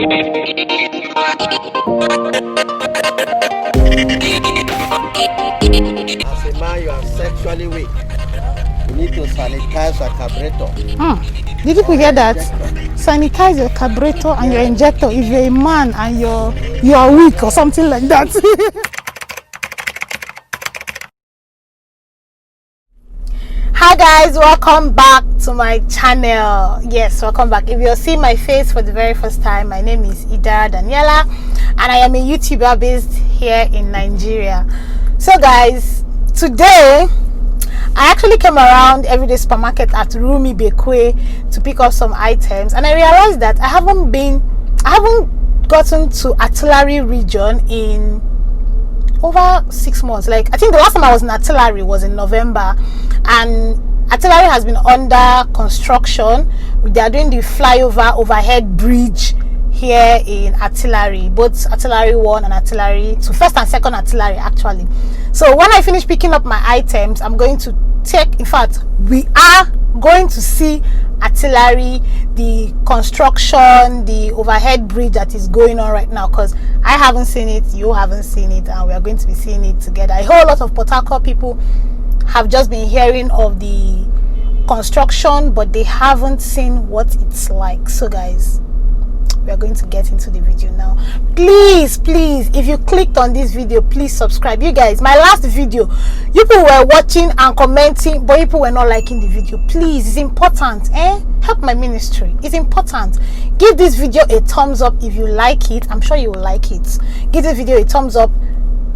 As a man, you are sexually weak. You need to sanitize your carburetor. Did you hear that? Sanitize your carburetor and your injector if you're a man and you are weak or something like that. Hi guys, welcome back to my channel. Yes, welcome back. If you're seeing my face for the very first time, my name is Ida Daniela and I am a YouTuber based here in Nigeria. So guys, today I actually came around Everyday Supermarket at Rumi Bekwe to pick up some items, and I realized that I haven't gotten to Artillery region in over 6 months. Like, I think the last time I was in Artillery was in November, and Artillery has been under construction. They are doing the flyover overhead bridge here in Artillery, both Artillery 1 and Artillery 2, first and second Artillery actually. So when I finish picking up my items, I'm going to take, in fact we are going to see Artillery, the construction, the overhead bridge that is going on right now, because I haven't seen it, you haven't seen it, and we are going to be seeing it together. A whole lot of Portharcourt people have just been hearing of the construction, but they haven't seen what it's like. So guys, we are going to get into the video now. Please, if you clicked on this video, please subscribe. You guys, my last video, you people were watching and commenting, but people were not liking the video. Please, it's important, help my ministry. It's important. Give this video a thumbs up if you like it. I'm sure you will like it. Give this video a thumbs up,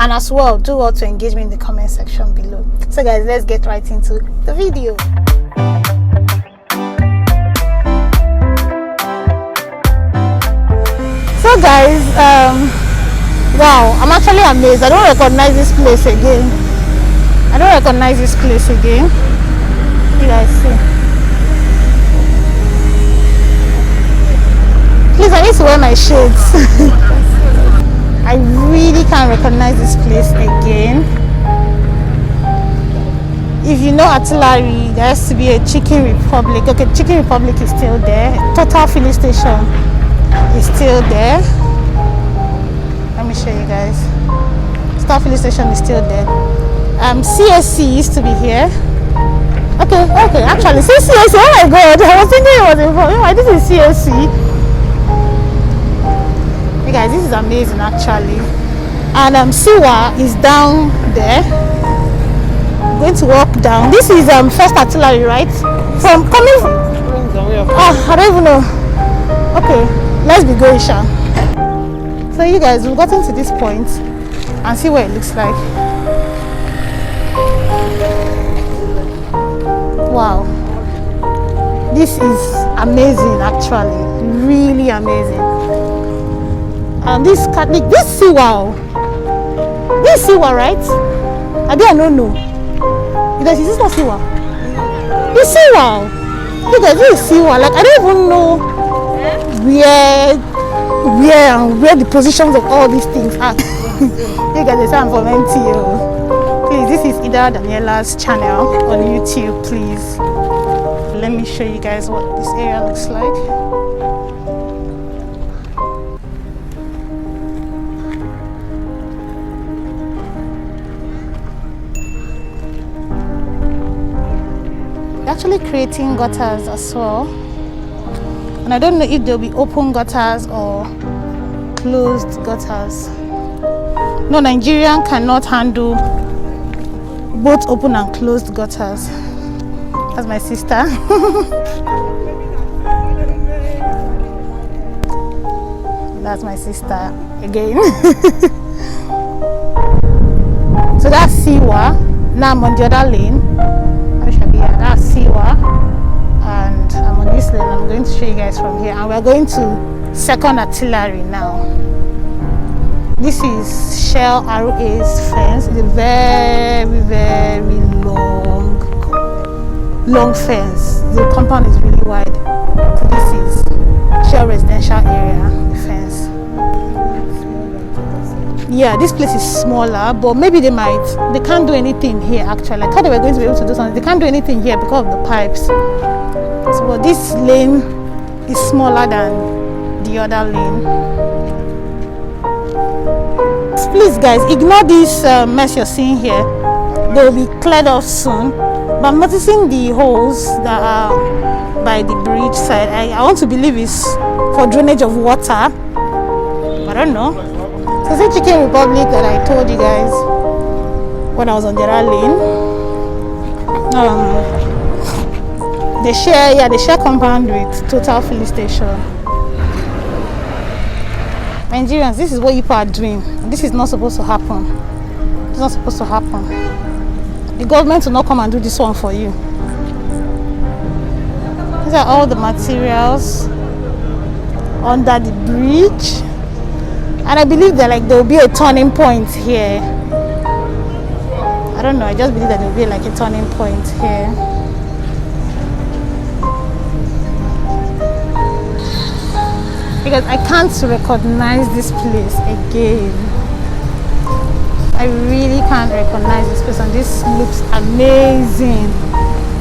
and as well, do well to engage me in the comment section below. So guys, let's get right into the video. So guys, wow, I'm actually amazed. I don't recognize this place again. You guys see? Please, I need to wear my shades. I really can't recognize this place again. If you know Artillery, there has to be a Chicken Republic. Okay, Chicken Republic is still there. Total filling station is still there. Let me show you guys. Star filling station is still there. CSC used to be here. Okay, actually, see CSC. Oh my god, I was thinking it was involved. This is CSC. Hey guys, this is amazing actually. And Siwa is down there. I'm going to walk down. This is first Artillery, right? From coming. I don't even know. Okay, let's be going, Sha. So you guys, we've gotten to this point and see what it looks like. Wow, this is amazing actually, really amazing. And this Catholic, this Siwa, right? I don't know. You guys, is this not Siwa? This Siwa. You guys, this is Siwa. Like, I don't even know where the positions of all these things are. You guys, it's time for MTO. Please, this is Ida Daniela's channel on YouTube. Please, let me show you guys what this area looks like. They're actually creating gutters as well. And I don't know if they'll be open gutters or closed gutters. No, Nigerian cannot handle both open and closed gutters. That's my sister. That's my sister again. So that's Siwa. Now I'm on the other lane. That's Siwa. And I'm on this lane. I'm going to show you guys from here, and we're going to second Artillery now. This is Shell RA's fence. It's a very, very long fence. The compound is really wide. So this is Shell residential area, the fence. Yeah, this place is smaller, but maybe they can't do anything here actually. I thought they were going to be able to do something. They can't do anything here because of the pipes. So, but this lane is smaller than the other lane. Please guys, ignore this mess you're seeing here. They will be cleared off soon. But I'm noticing the holes that are by the bridge side. I want to believe it's for drainage of water. I don't know. So it's Chicken Republic that I told you guys when I was on the other lane. They share compound with Total Filling Station. Nigerians, this is what you people are doing. This is not supposed to happen. It's not supposed to happen. The government will not come and do this one for you. These are all the materials under the bridge. And I believe that there will be a turning point here. I don't know, I just believe that there will be like a turning point here. Because I can't recognize this place again. I really can't recognize this place, and this looks amazing.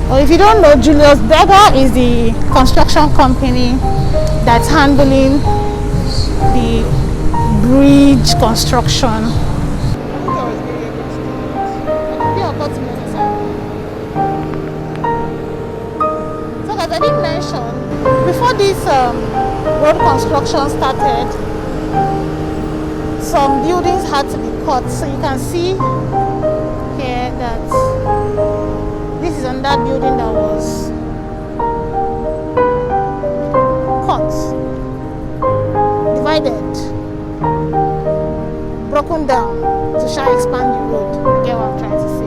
Well, if you don't know, Julius Berger is the construction company that's handling the bridge construction. So as I did mention, before this road construction started, some buildings had to be cut. So you can see here that this is on that building that was cut, divided, broken down to try expand the road. You get what I'm trying to say?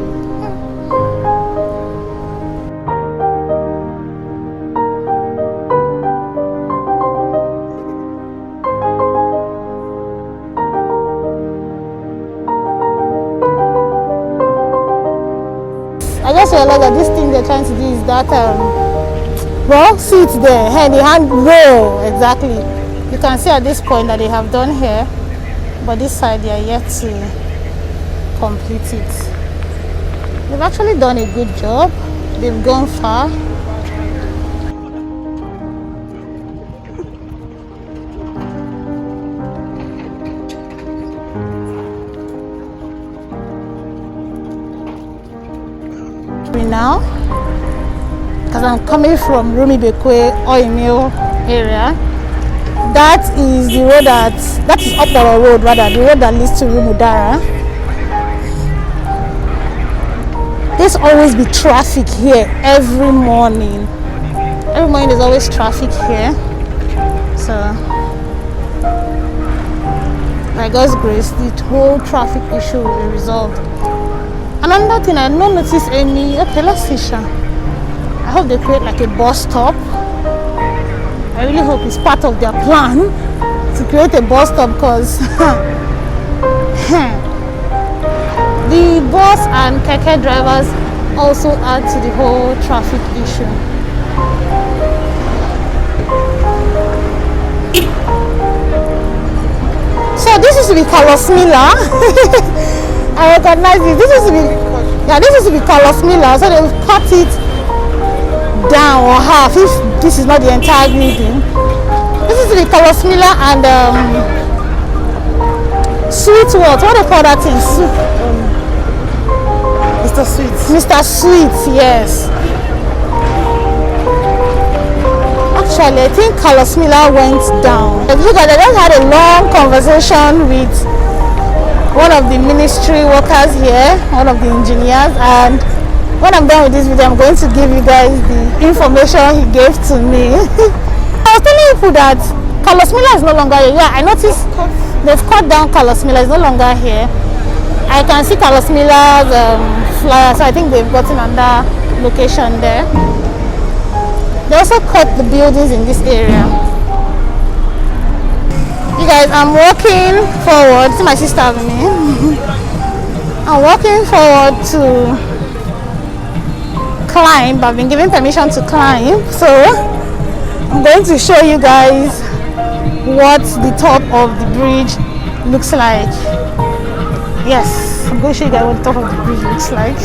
I just realized that this thing they're trying to do is that, well, see it there, hey, the hand roll, exactly. You can see at this point that they have done here, but this side they are yet to complete it. They've actually done a good job. They've gone far. Now, because I'm coming from Rumi Bekwe Oil Mill area, that is the road that is Upper Road, rather, the road that leads to Rumudara. There's always be traffic here every morning. Every morning there's always traffic here. So, by God's grace, the whole traffic issue will be resolved. Another thing, I don't notice any. Okay, let's see, Sha. I hope they create like a bus stop. I really hope it's part of their plan to create a bus stop, because the bus and keke drivers also add to the whole traffic issue. So this is to be Carlos Miller. I recognize it. This is to be Carlos Miller. So they've cut it down or half, if this is not the entire building. This is to be Carlos Miller and Sweet what? What do they call that thing? Mr. Sweet. Mr. Sweet, yes. Actually, I think Carlos Miller went down. Look at it, I just had a long conversation with one of the ministry workers here, one of the engineers, and when I'm done with this video, I'm going to give you guys the information he gave to me. I was telling people that Carlos Miller is no longer here. Yeah, I noticed they've cut down Carlos Miller, is no longer here. I can see Carlos Miller's flyer, so I think they've gotten another location there. They also cut the buildings in this area. You guys, I'm walking forward. See my sister with me. I'm walking forward to climb. I've been given permission to climb, so I'm going to show you guys what the top of the bridge looks like. Yes, I'm going to show you guys what the top of the bridge looks like.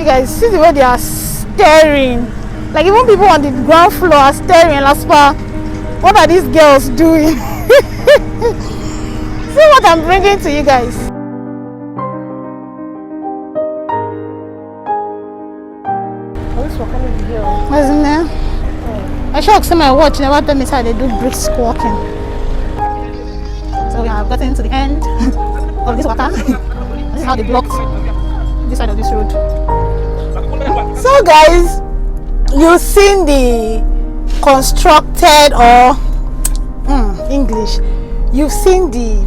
guys, see the way they are staring. Like even people on the ground floor are staring. Laspa, what are these girls doing? See what I'm bringing to you guys. What's in there? I should ask my watch. Never tell me how they do brisk walking. So we have gotten to the end of this water. This is how they blocked this side of this road. So guys, you've seen the constructed or English. You've seen the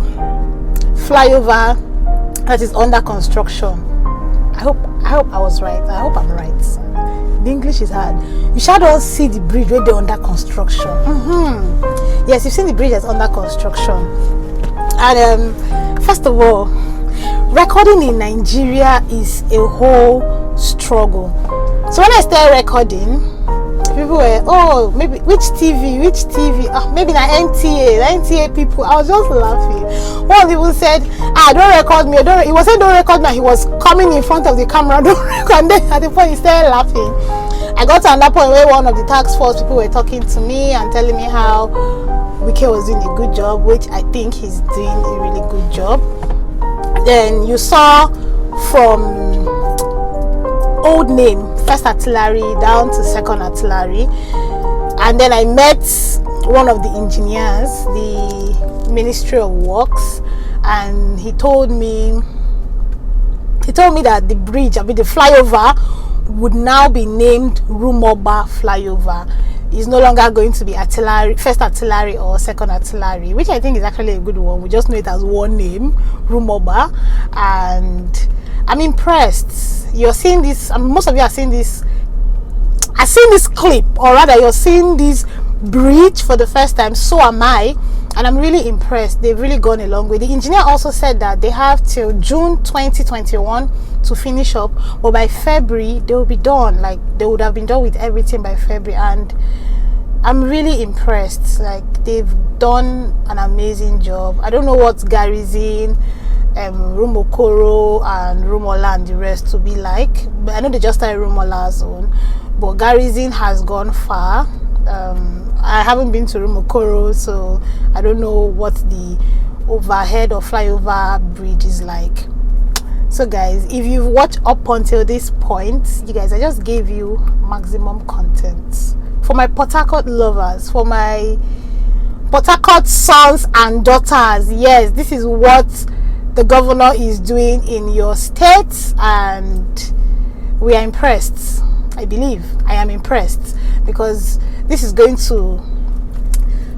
flyover that is under construction. I hope I was right. I hope I'm right. The English is hard. You shall not see the bridge where they're under construction. Yes, you've seen the bridge that's under construction. And first of all, recording in Nigeria is a whole struggle. So when I started recording, people were, oh, maybe which TV, maybe the NTA people. I was just laughing. One people said, don't record me. He was saying don't record me. He was coming in front of the camera, don't record. And then at the point he started laughing. I got to another point where one of the task force people were talking to me and telling me how Wike was doing a good job, which I think he's doing a really good job. Then you saw from old name, first artillery down to second artillery, and then I met one of the engineers, the Ministry of Works, and he told me that the bridge, the flyover, would now be named Rumoba Flyover. It's no longer going to be artillery, first artillery or second artillery, which I think is actually a good one. We just know it as one name, Rumoba, and I'm impressed. You're seeing this, most of you are seeing this. I've seen this clip, or rather you're seeing this bridge for the first time. So am I, and I'm really impressed. They've really gone a long way. The engineer also said that they have till June 2021 to finish up, but by February they will be done. Like they would have been done with everything by February, and I'm really impressed. Like they've done an amazing job. I don't know what Garrison, Rumokoro and Rumola and the rest to be like, but I know they just started Rumola zone, but Garrison has gone far. I haven't been to Rumokoro, so I don't know what the overhead or flyover bridge is like. So guys, if you've watched up until this point, you guys, I just gave you maximum content for my Portharcourt lovers, for my Portharcourt sons and daughters. Yes, this is what the governor is doing in your state, and we are impressed. I believe I am impressed, because this is going to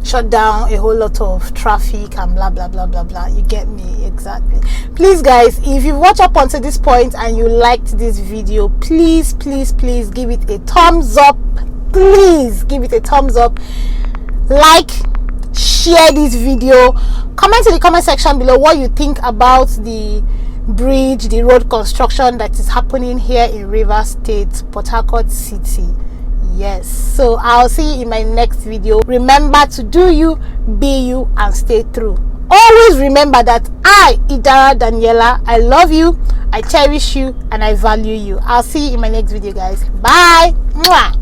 shut down a whole lot of traffic and blah blah blah blah blah. You get me? Exactly. Please guys, if you watch up until this point and you liked this video, please give it a thumbs up. Please give it a thumbs up, like, share this video, comment in the comment section below what you think about the bridge, the road construction that is happening here in Rivers State, Port Harcourt City. Yes, so I'll see you in my next video. Remember to do you, be you, and stay true. Always remember that I, Idara Daniela, I love you, I cherish you, and I value you. I'll see you in my next video, guys. Bye. Mwah.